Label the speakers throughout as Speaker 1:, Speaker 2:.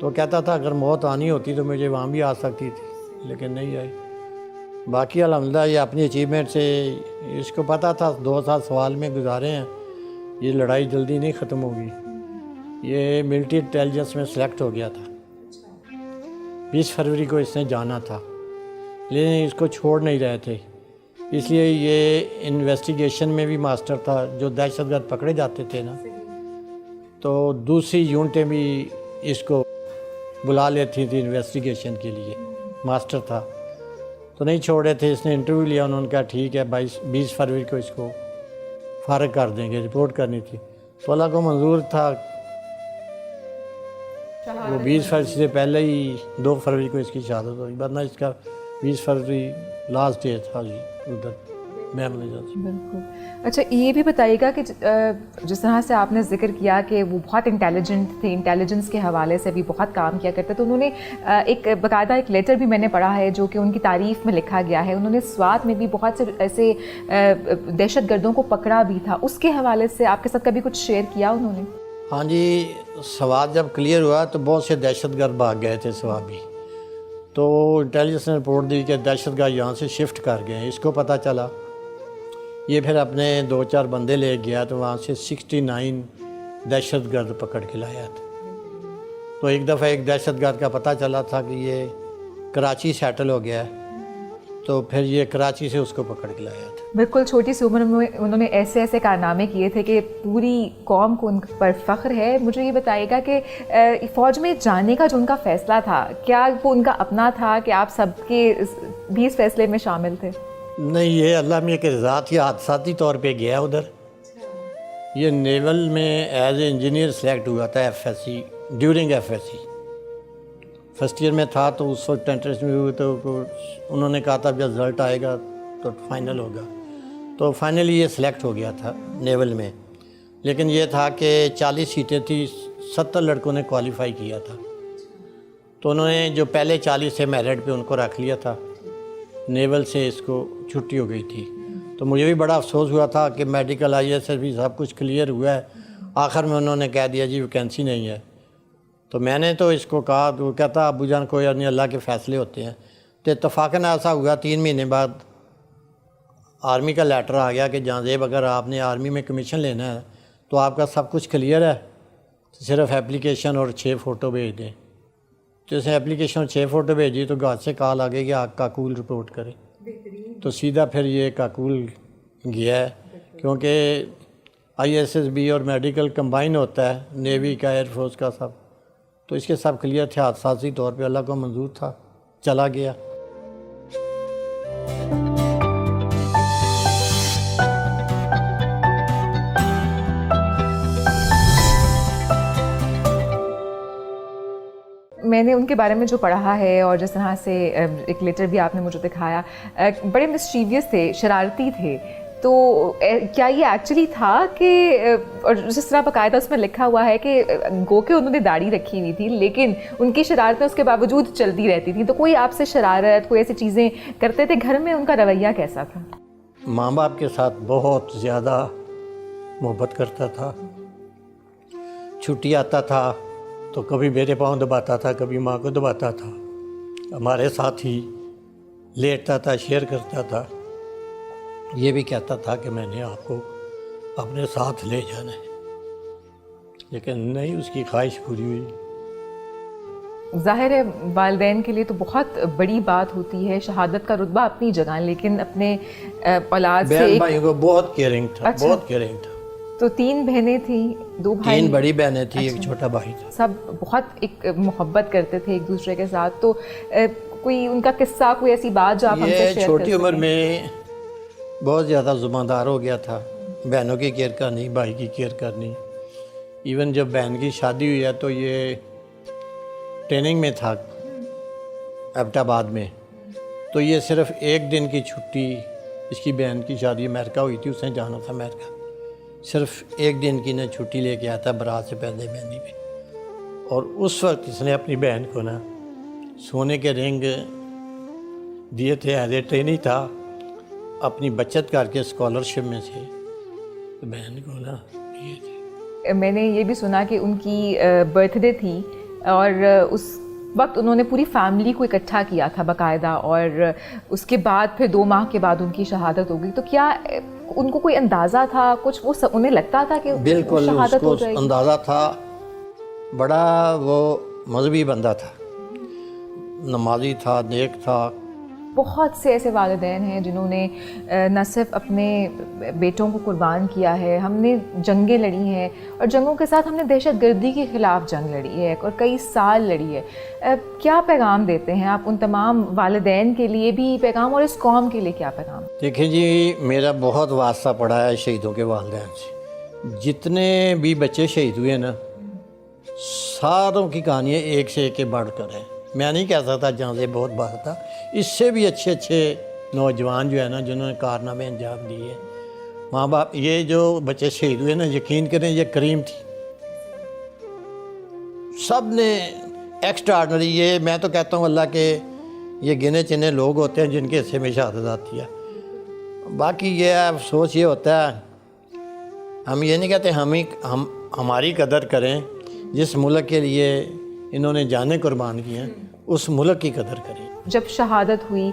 Speaker 1: تو کہتا تھا اگر موت آنی ہوتی تو مجھے وہاں بھی آ سکتی تھی، لیکن نہیں آئی۔ باقی الحمدللہ یہ اپنی اچیومنٹ سے، اس کو پتہ تھا 2 سال سوال میں گزارے ہیں، یہ لڑائی جلدی نہیں ختم ہوگی۔ یہ ملٹری انٹیلیجنس میں سلیکٹ ہو گیا تھا، 20 فروری کو اس نے جانا تھا، لیکن اس کو چھوڑ نہیں رہے تھے، اس لیے یہ انویسٹیگیشن میں بھی ماسٹر تھا۔ جو دہشت گرد پکڑے جاتے تھے نا، تو دوسری یونٹیں بھی اس کو بلا لیتی تھی انویسٹیگیشن کے لیے، ماسٹر تھا تو نہیں چھوڑے تھے۔ اس نے انٹرویو لیا، انہوں نے کہا ٹھیک ہے 20 فروری کو اس کو فارغ کر دیں گے، رپورٹ کرنی تھی تو اللہ کو منظور تھا۔ وہ 20 فروری سے پہلے ہی 2 فروری کو اس کی شہادت ہوئی، ورنہ اس کا 20 فروری لاسٹ ڈے تھا جی ادھر میموری۔
Speaker 2: بالکل۔ اچھا یہ بھی بتائیے گا کہ جس طرح سے آپ نے ذکر کیا کہ وہ بہت انٹیلیجنٹ تھے، انٹیلیجنس کے حوالے سے بھی بہت کام کیا کرتے، تو انہوں نے ایک باقاعدہ ایک لیٹر بھی میں نے پڑھا ہے جو کہ ان کی تعریف میں لکھا گیا ہے، انہوں نے سوات میں بھی بہت سے ایسے دہشت گردوں کو پکڑا بھی تھا، اس کے حوالے سے آپ کے ساتھ کبھی کچھ شیئر کیا انہوں نے؟
Speaker 1: ہاں جی، سوات جب کلیئر ہوا تو بہت سے دہشت گرد بھاگ گئے تھے سوات بھی، تو انٹیلیجنس نے رپورٹ دی کہ دہشت گرد یہاں سے شفٹ کر گئے ہیں۔ اس کو پتہ چلا، یہ پھر اپنے 2-4 بندے لے گیا تو وہاں سے 69 دہشت گرد پکڑ کے لایا تھا۔ تو ایک دفعہ ایک دہشت گرد کا پتہ چلا تھا کہ یہ کراچی سیٹل ہو گیا ہے، تو پھر یہ کراچی سے اس کو پکڑ کے لایا تھا۔
Speaker 2: بالکل چھوٹی سی عمر میں انہوں نے ایسے ایسے کارنامے کیے تھے کہ پوری قوم کو ان پر فخر ہے۔ مجھے یہ بتائیے گا کہ فوج میں جانے کا جو ان کا فیصلہ تھا، کیا وہ ان کا اپنا تھا کہ آپ سب کے بھی اس فیصلے میں شامل تھے؟
Speaker 1: نہیں، یہ اللہ میاں کے ذاتی حادثاتی طور پہ گیا ادھر۔ یہ نیول میں ایز اے انجینئر سلیکٹ ہوا تھا، F S C, during F S C first year میں تھا، تو اس وقت انٹرسٹ میں ہوئے تو انہوں نے کہا تھا جب رزلٹ آئے گا تو فائنل ہوگا، تو فائنلی یہ سلیکٹ ہو گیا تھا نیول میں۔ لیکن یہ تھا کہ 40 سیٹیں تھیں، 70 لڑکوں نے کوالیفائی کیا تھا، تو انہوں نے جو پہلے 40 سے میرٹ پہ ان کو رکھ لیا تھا، نیول سے اس کو چھٹی ہو گئی تھی۔ تو مجھے بھی بڑا افسوس ہوا تھا کہ میڈیکل آئی ایس ایس بھی سب کچھ کلیئر ہوا ہے، آخر میں انہوں نے کہہ دیا جی ویکینسی نہیں ہے۔ تو میں نے تو اس کو کہا، تو وہ کہتا ابو جان کوئی نہیں، اللہ کے فیصلے ہوتے ہیں۔ تو اتفاقاً ایسا ہوا 3 مہینے بعد آرمی کا لیٹر آ گیا کہ جہاں زیب اگر آپ نے آرمی میں کمیشن لینا ہے تو آپ کا سب کچھ کلیئر ہے، صرف اپلیکیشن اور 6 فوٹو بھیج دیں۔ تو اس نے اپلیکیشن اور 6 فوٹو بھیجی تو گھر سے کال آ گئی کہ آپ کاکول رپورٹ کرے، تو سیدھا پھر یہ کاکول گیا ہے، کیونکہ آئی ایس ایس بی اور میڈیکل کمبائن ہوتا ہے، نیوی کا، ایئر فورس کا سب، تو اس کے سب کلیئر تھے، حادثاتی طور پہ اللہ کو منظور تھا، چلا گیا۔
Speaker 2: میں نے ان کے بارے میں جو پڑھا ہے اور جس طرح سے ایک لیٹر بھی آپ نے مجھے دکھایا، بڑے مسچیویس تھے، شرارتی تھے، تو کیا یہ ایکچولی تھا کہ، اور جس طرح باقاعدہ اس میں لکھا ہوا ہے کہ گو کہ انہوں نے داڑھی رکھی ہوئی تھی لیکن ان کی شرارتیں اس کے باوجود چلتی رہتی تھیں، تو کوئی آپ سے شرارت، کوئی ایسی چیزیں کرتے تھے گھر میں؟ ان کا رویہ کیسا تھا؟
Speaker 1: ماں باپ کے ساتھ بہت زیادہ محبت کرتا تھا، چھٹی آتا تھا تو کبھی میرے پاؤں دباتا تھا، کبھی ماں کو دباتا تھا، ہمارے ساتھ ہی لیٹتا تھا، شیئر کرتا تھا، یہ بھی کہتا تھا کہ میں نے آپ کو اپنے ساتھ لے جانا ہے، لیکن نہیں، اس کی خواہش پوری ہوئی۔
Speaker 2: ظاہر ہے والدین کے لیے تو بہت بڑی بات ہوتی ہے، شہادت کا رتبہ اپنی جگہ، لیکن اپنے اولاد سے
Speaker 1: بہن بھائیوں کو بہت کیئرنگ تھا، بہت کیئرنگ تھا۔
Speaker 2: تو 3 بہنیں تھیں، 2 بھائی،
Speaker 1: 3 بڑی بہنیں تھیں، ایک چھوٹا بھائی تھا۔
Speaker 2: سب بہت ایک محبت کرتے تھے ایک دوسرے کے ساتھ، تو کوئی ان کا قصہ، کوئی ایسی بات جو آپ ہم سے شیئر کر سکیں؟
Speaker 1: یہ چھوٹی عمر میں بہت زیادہ ذمہ دار ہو گیا تھا، بہنوں کی کیئر کرنی، بھائی کی کیئر کرنی۔ ایون جب بہن کی شادی ہوئی ہے تو یہ ٹریننگ میں تھا ایبٹ آباد میں، تو یہ صرف 1 دن کی چھٹی، اس کی بہن کی شادی امریکہ ہوئی تھی، اس نے جانا تھا امریکہ، صرف 1 دن کی نہ چھٹی لے کے آیا تھا برات سے پہلے مہندی پہ، اور اس وقت اس نے اپنی بہن کو نا سونے کے رنگ دیے تھے، ایز اے ٹریننگ تھا، اپنی بچت کر کے اسکالرشپ میں سے بہن کو نا دیے تھے۔
Speaker 2: میں نے یہ بھی سنا کہ ان کی برتھ ڈے تھی اور اس وقت انہوں نے پوری فیملی کو اکٹھا کیا تھا باقاعدہ, اور اس کے بعد پھر 2 ماہ کے بعد ان کی شہادت ہو گئی. تو کیا ان کو کوئی اندازہ تھا کچھ, وہ انہیں لگتا تھا کہ
Speaker 1: بالکل
Speaker 2: شہادت ہو
Speaker 1: اس
Speaker 2: جائے
Speaker 1: کو
Speaker 2: گی؟
Speaker 1: اندازہ تھا. بڑا وہ مذہبی بندہ تھا, نمازی تھا, نیک تھا.
Speaker 2: بہت سے ایسے والدین ہیں جنہوں نے نہ صرف اپنے بیٹوں کو قربان کیا ہے, ہم نے جنگیں لڑی ہیں, اور جنگوں کے ساتھ ہم نے دہشت گردی کے خلاف جنگ لڑی ہے اور کئی سال لڑی ہے. کیا پیغام دیتے ہیں آپ ان تمام والدین کے لیے بھی پیغام, اور اس قوم کے لیے کیا پیغام؟
Speaker 1: دیکھیں جی, میرا بہت واسطہ پڑا ہے شہیدوں کے والدین سے. جتنے بھی بچے شہید ہوئے نا, ساروں کی کہانیاں ایک سے ایک کے بڑھ کر ہیں. میں نہیں کہہ سکتا جہاں سے بہت بات تھا, اس سے بھی اچھے اچھے نوجوان جو ہے نا جنہوں نے کارنامے انجام دیے. ماں باپ, یہ جو بچے شہید ہوئے نا, یقین کریں یہ کریم تھی. سب نے ایکسٹرا آرڈنری, یہ میں تو کہتا ہوں اللہ کے یہ گنے چنے لوگ ہوتے ہیں جن کے حصے میں شہادت آتی ہے. باقی یہ افسوس یہ ہوتا ہے, ہم یہ نہیں کہتے ہم ہماری قدر کریں, جس ملک کے لیے انہوں نے جانیں قربان کی ہیں اس ملک کی قدر کریں.
Speaker 2: جب شہادت ہوئی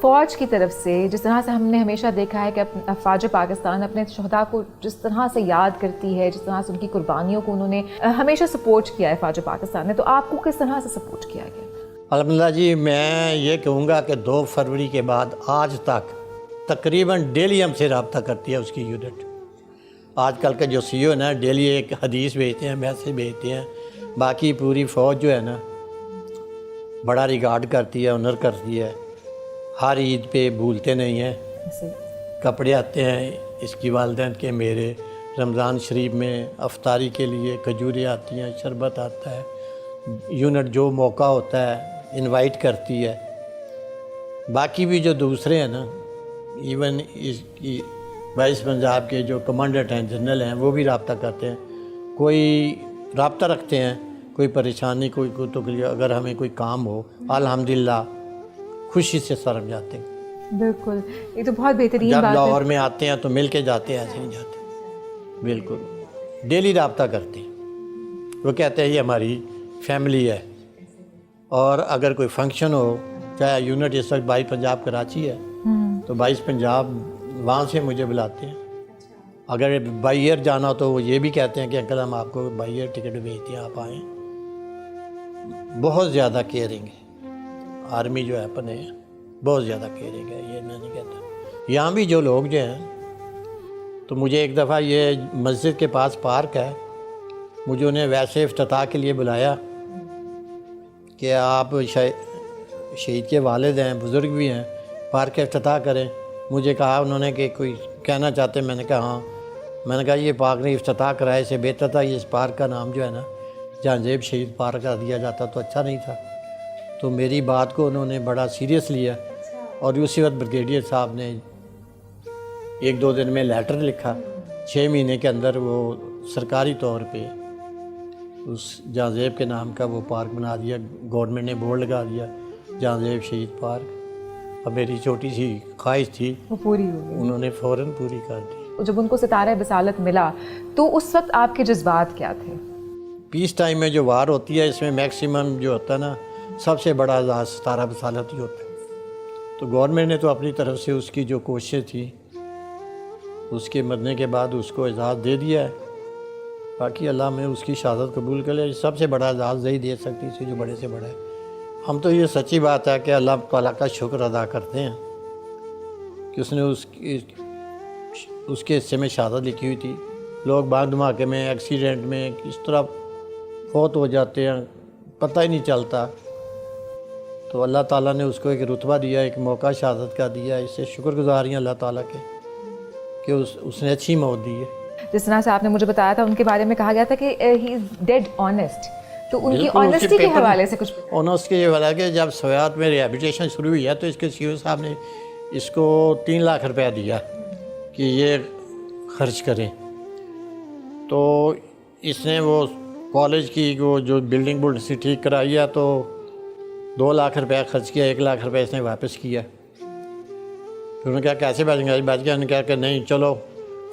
Speaker 2: فوج کی طرف سے, جس طرح سے ہم نے ہمیشہ دیکھا ہے کہ افواج پاکستان اپنے شہداء کو جس طرح سے یاد کرتی ہے, جس طرح سے ان کی قربانیوں کو انہوں نے ہمیشہ سپورٹ کیا ہے فوج پاکستان نے, تو آپ کو کس طرح سے سپورٹ کیا گیا؟
Speaker 1: الحمدللہ جی, میں یہ کہوں گا کہ 2 فروری کے بعد آج تک تقریباً ڈیلی ہم سے رابطہ کرتی ہے اس کی یونٹ. آج کل کا جو سی او ہے نا, ڈیلی ایک حدیث بھیجتے ہیں, میسیج بھیجتے ہیں. باقی پوری فوج جو ہے نا بڑا ریگارڈ کرتی ہے, آنر کرتی ہے. ہر عید پہ بھولتے نہیں ہیں. کپڑے آتے ہیں اس کی والدین کے, میرے رمضان شریف میں افطاری کے لیے کھجوریں آتی ہیں, شربت آتا ہے. یونٹ جو موقع ہوتا ہے انوائٹ کرتی ہے. باقی بھی جو دوسرے ہیں نا, ایون اس کی وائس پنجاب کے جو کمانڈنٹ ہیں, جنرل ہیں, وہ بھی رابطہ کرتے ہیں. کوئی رابطہ رکھتے ہیں, کوئی پریشانی, کوئی تکلیف, اگر ہمیں کوئی کام ہو الحمدللہ خوشی سے سرم جاتے ہیں.
Speaker 2: بالکل, یہ تو بہت بہترین
Speaker 1: جب
Speaker 2: بات ہے.
Speaker 1: لاہور میں آتے ہیں تو مل کے جاتے ہیں, ایسے نہیں جاتے. بالکل ڈیلی رابطہ کرتے ہیں. وہ کہتے ہیں یہ ہماری فیملی ہے. اور اگر کوئی فنکشن ہو, چاہے یونٹ اس وقت 22 پنجاب کراچی ہے, تو 22 پنجاب وہاں سے مجھے بلاتے ہیں. اگر بائی ایئر جانا ہو تو وہ یہ بھی کہتے ہیں کہ انکل ہم آپ کو بائی ایئر ٹکٹ بھیجتے ہیں, آپ آئیں. بہت زیادہ کیئرنگ ہے آرمی جو ہے اپنے, بہت زیادہ کیئرنگ ہے, یہ میں نہیں کہتا. یہاں بھی جو لوگ جو ہیں, تو مجھے ایک دفعہ یہ مسجد کے پاس پارک ہے, مجھے انہیں ویسے افتتاح کے لیے بلایا کہ آپ شہید کے والد ہیں, بزرگ بھی ہیں, پارک افتتاح کریں. مجھے کہا انہوں نے کہ کوئی کہنا چاہتے ہیں. میں نے کہا ہاں. میں نے کہا یہ پارک نے افتتاح کرائے سے بہتر تھا اس پارک کا نام جو ہے نا جہاں زیب شہید پارک کا دیا جاتا تو اچھا نہیں تھا. تو میری بات کو انہوں نے بڑا سیریس لیا, اور اسی وقت بریگیڈیئر صاحب نے 1-2 دن میں لیٹر لکھا, 6 مہینے کے اندر وہ سرکاری طور پہ اس جہاں زیب کے نام کا وہ پارک بنا دیا. گورنمنٹ نے بورڈ لگا دیا جہاں زیب شہید پارک. اب میری چھوٹی سی خواہش تھی,
Speaker 2: وہ پوری ہو گئی,
Speaker 1: انہوں نے فوراً پوری کر دی.
Speaker 2: جب ان کو ستارہ بصالت ملا تو اس وقت آپ کے جذبات کیا تھے؟
Speaker 1: پیس ٹائم میں جو وار ہوتی ہے اس میں میکسیمم جو ہوتا ہے نا, سب سے بڑا اعزاز ستارہ بصالت ہی ہوتا ہے. تو گورنمنٹ نے تو اپنی طرف سے اس کی جو کوششیں تھی, اس کے مرنے کے بعد اس کو اعزاز دے دیا ہے. باقی اللہ میں اس کی شہادت قبول کر لے. سب سے بڑا اعزاز نہیں دے سکتی تھی جو بڑے سے بڑا ہے. ہم تو یہ سچی بات ہے کہ اللہ تعالیٰ کا شکر ادا کرتے ہیں کہ اس نے اس کے حصے میں شہادت لکھی ہوئی تھی. لوگ بعد دھماکے میں, ایکسیڈنٹ میں کس طرح فوت ہو جاتے ہیں پتہ ہی نہیں چلتا. تو اللہ تعالیٰ نے اس کو ایک رتبہ دیا, ایک موقع شہادت کا دیا. اس سے شکر گزار ہیں اللہ تعالیٰ کے کہ اس نے اچھی موت دی ہے.
Speaker 2: جس طرح سے آپ نے مجھے بتایا تھا, ان کے بارے میں کہا گیا تھا کہ ہی از ڈیڈ آنیسٹ, تو ان کی آنیسٹی کے حوالے سے کچھ
Speaker 1: آنیسٹ کے حوالے کے جب سویات میں ریہیبلیٹیشن شروع ہوئی ہے تو اس کے سی او صاحب نے اس کو 3 لاکھ روپیہ دیا کہ یہ خرچ کریں. تو اس نے وہ کالج کی وہ جو بلڈنگ سے ٹھیک کرائی ہے تو 2 لاکھ روپیہ خرچ کیا, 1 لاکھ روپیہ اس نے واپس کیا. پھر انہوں نے کہا کیسے بچیں گے, بچ گیا. انہوں نے کہا کہ نہیں چلو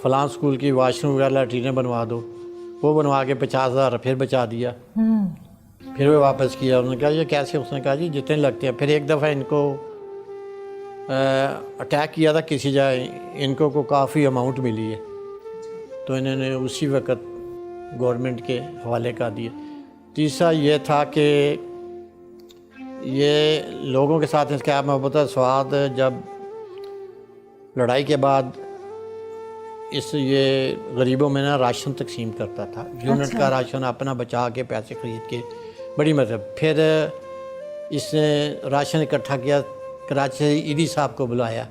Speaker 1: فلاں اسکول کی واش روم وغیرہ لیٹرینیں بنوا دو. وہ بنوا کے 50,000 پھر بچا دیا. پھر وہ واپس کیا. انہوں نے کہا یہ کیسے؟ اس نے کہا جی جتنے لگتے ہیں. پھر ایک دفعہ ان کو اٹیک کیا تھا کسی جگہ, ان کو کافی اماؤنٹ ملی ہے, تو انہوں نے اسی وقت گورنمنٹ کے حوالے کر دیے. تیسرا یہ تھا کہ یہ لوگوں کے ساتھ اس کا محبت سواد, جب لڑائی کے بعد یہ غریبوں میں نا راشن تقسیم کرتا تھا. یونٹ کا راشن اپنا بچا کے پیسے خرید کے, بڑی مطلب. پھر اس نے راشن اکٹھا کیا, کراچی سے ایدی صاحب کو بلایا.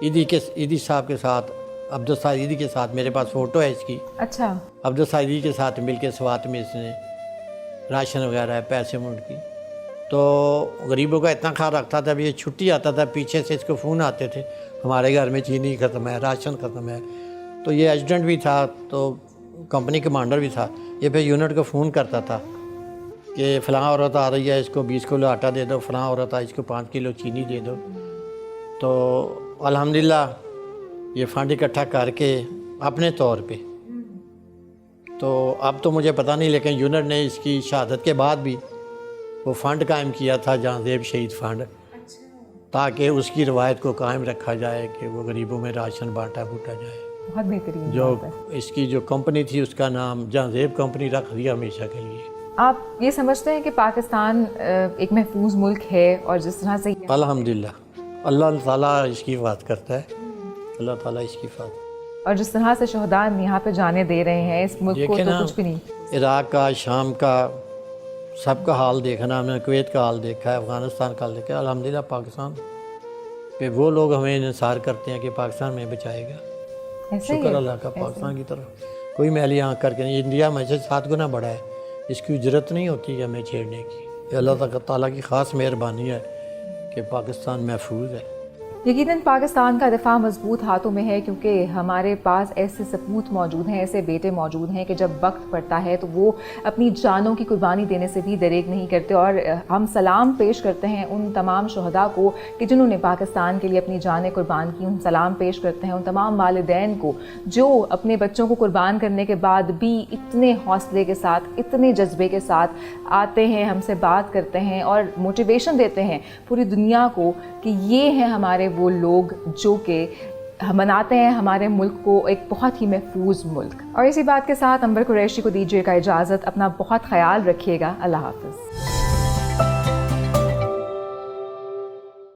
Speaker 1: ایدی صاحب کے ساتھ, عبدالسعید ایدی کے ساتھ, میرے پاس فوٹو ہے اس کی.
Speaker 2: اچھا.
Speaker 1: عبدالسعید ایدی کے ساتھ مل کے سوات میں اس نے راشن وغیرہ پیسے منٹ کی. تو غریبوں کا اتنا خیال رکھتا تھا. ابھی یہ چھٹی آتا تھا, پیچھے سے اس کو فون آتے تھے ہمارے گھر میں چینی ختم ہے, راشن ختم ہے. تو یہ ایجنٹ بھی تھا, تو کمپنی کمانڈر بھی تھا. یہ پھر یونٹ کو فون کرتا تھا کہ فلاں عورت آ رہی ہے, اس کو 20 کلو آٹا دے دو, فلاں عورت آئی اس کو 5 کلو چینی دے دو. تو الحمدللہ یہ فنڈ اکٹھا کر کے اپنے طور پہ, تو اب تو مجھے پتہ نہیں, لیکن یونٹ نے اس کی شہادت کے بعد بھی وہ فنڈ قائم کیا تھا, جہاں زیب شہید فنڈ, تاکہ اس کی روایت کو قائم رکھا جائے کہ وہ غریبوں میں راشن بانٹا بوٹا جائے.
Speaker 2: بہت بہترین.
Speaker 1: جو اس کی جو کمپنی تھی اس کا نام جہاں زیب کمپنی رکھ دیا ہمیشہ کے لیے.
Speaker 2: آپ یہ سمجھتے ہیں کہ پاکستان ایک محفوظ ملک ہے, اور جس طرح سے
Speaker 1: الحمدللہ اللہ تعالیٰ اس کی حفاظت کرتا ہے, اللہ تعالیٰ اس کی حفاظت.
Speaker 2: اور جس طرح سے شہداء یہاں پہ جانے دے رہے ہیں, اس ملک کو تو کچھ بھی نہیں.
Speaker 1: عراق کا, شام کا, سب کا حال دیکھنا, ہم نے کویت کا حال دیکھا ہے, افغانستان کا حال دیکھا ہے. الحمدللہ پاکستان پہ وہ لوگ ہمیں انحصار کرتے ہیں کہ پاکستان میں بچائے گا. شکر اللہ کا, پاکستان کی طرف کوئی میلی آنکھ کر کے نہیں. انڈیا میں سے 7 گنا بڑا ہے, اس کی اجرت نہیں ہوتی ہے ہمیں چھیڑنے کی. یہ اللہ تعالیٰ کی خاص مہربانی ہے کہ پاکستان محفوظ ہے.
Speaker 2: یقیناً پاکستان کا دفاع مضبوط ہاتھوں میں ہے, کیونکہ ہمارے پاس ایسے سپوت موجود ہیں, ایسے بیٹے موجود ہیں کہ جب وقت پڑتا ہے تو وہ اپنی جانوں کی قربانی دینے سے بھی دریغ نہیں کرتے. اور ہم سلام پیش کرتے ہیں ان تمام شہداء کو کہ جنہوں نے پاکستان کے لیے اپنی جانیں قربان کی. ان سلام پیش کرتے ہیں ان تمام والدین کو جو اپنے بچوں کو قربان کرنے کے بعد بھی اتنے حوصلے کے ساتھ, اتنے جذبے کے ساتھ آتے ہیں, ہم سے بات کرتے ہیں اور موٹیویشن دیتے ہیں پوری دنیا کو کہ یہ ہیں ہمارے وہ لوگ جو کہ بناتے ہیں ہمارے ملک کو ایک بہت ہی محفوظ ملک. اور اسی بات کے ساتھ عنبر قریشی کو دیجیے گا اجازت. اپنا بہت خیال رکھیے گا. اللہ حافظ.